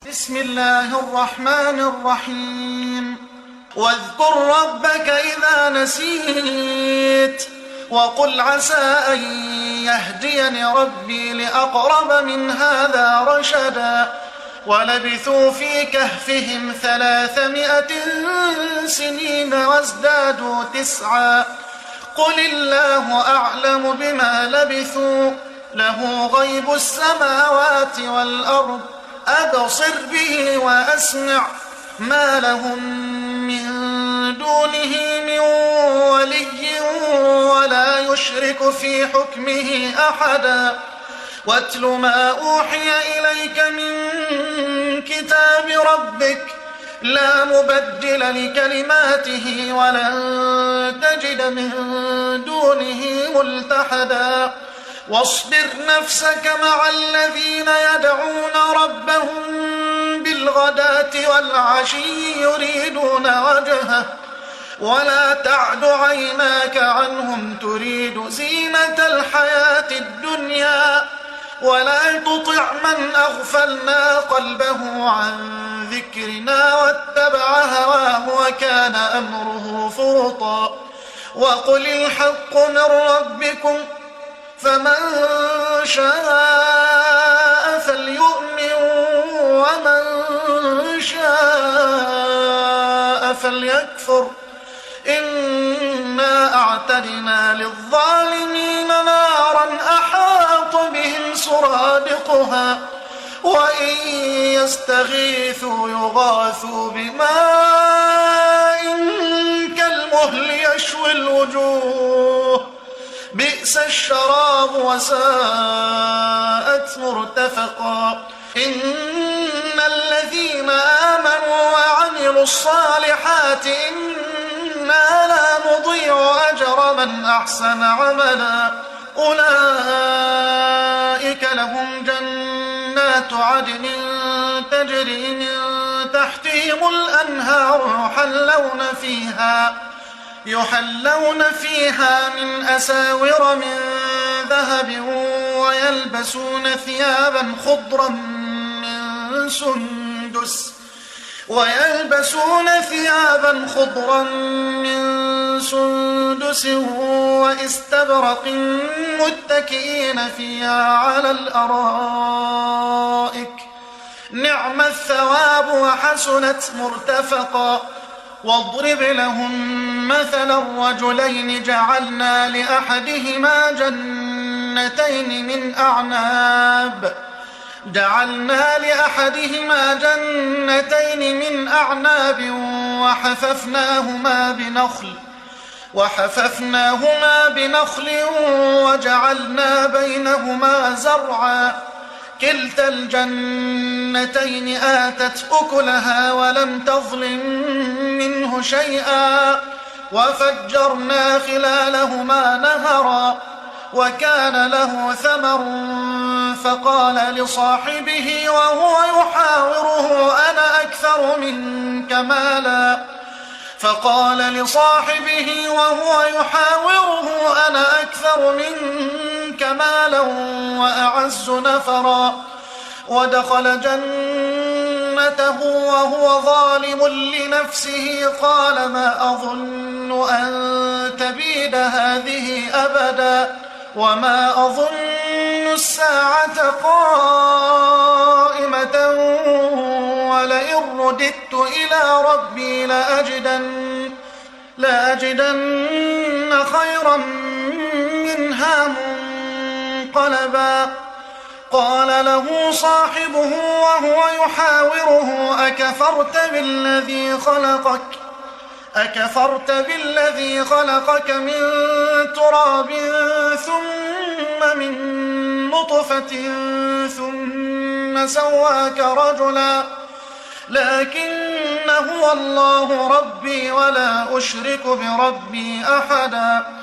بسم الله الرحمن الرحيم واذكر ربك إذا نسيت وقل عسى أن يهديني ربي لأقرب من هذا رشدا ولبثوا في كهفهم 300 سنين وازدادوا 9 قل الله أعلم بما لبثوا له غيب السماوات والأرض أبصر به وأسمع ما لهم من دونه من ولي ولا يشرك في حكمه أحدا واتل ما أوحي إليك من كتاب ربك لا مبدل لكلماته ولن تجد من دونه ملتحدا واصبر نفسك مع الذين يدعون ربهم بالغداة والعشي يريدون وجهه ولا تعد عيناك عنهم تريد زينة الحياة الدنيا ولا تطع من أغفلنا قلبه عن ذكرنا واتبع هواه وكان أمره فرطا وقل الحق من ربكم فمن شاء فليؤمن ومن شاء فليكفر إنا أعتدنا للظالمين نارا أحاط بهم سرادقها وإن يستغيثوا يغاثوا بماء كالمهل يشوي الوجوه بئس الشراب وساءت مرتفقا إن الذين آمنوا وعملوا الصالحات إنا لا نضيع أجر من أحسن عملا أولئك لهم جنات عدن تجري من تحتهم الأنهار يحلون فيها من أساور من ذهب ويلبسون ثيابا خضرا من سندس واستبرق متكئين فيها على الأرائك نعم الثواب وحسنت مرتفقا واضرب لهم مثل الرجلين جعلنا لأحدهما جنتين من أعناب وحففناهما بنخل وجعلنا بينهما زرعا كلتا الجنتين آتت أكلها ولم تظلم منه شيئا وفجرنا خلالهما نهرا وكان له ثمر فقال لصاحبه وهو يحاوره أنا أكثر منك مالا وأعز نفرا ودخل جنته وهو ظالم لنفسه قال ما أظن أن تبيد هذه أبدا وما أظن الساعة قائمة ولئن رددت إلى ربي لأجدن خيرا منها منقلبا قال له صاحبه وهو يحاوره أكفرت بالذي خلقك من تراب ثم من نطفة ثم سواك رجلا لكن هو الله ربي ولا أشرك بربي أحدا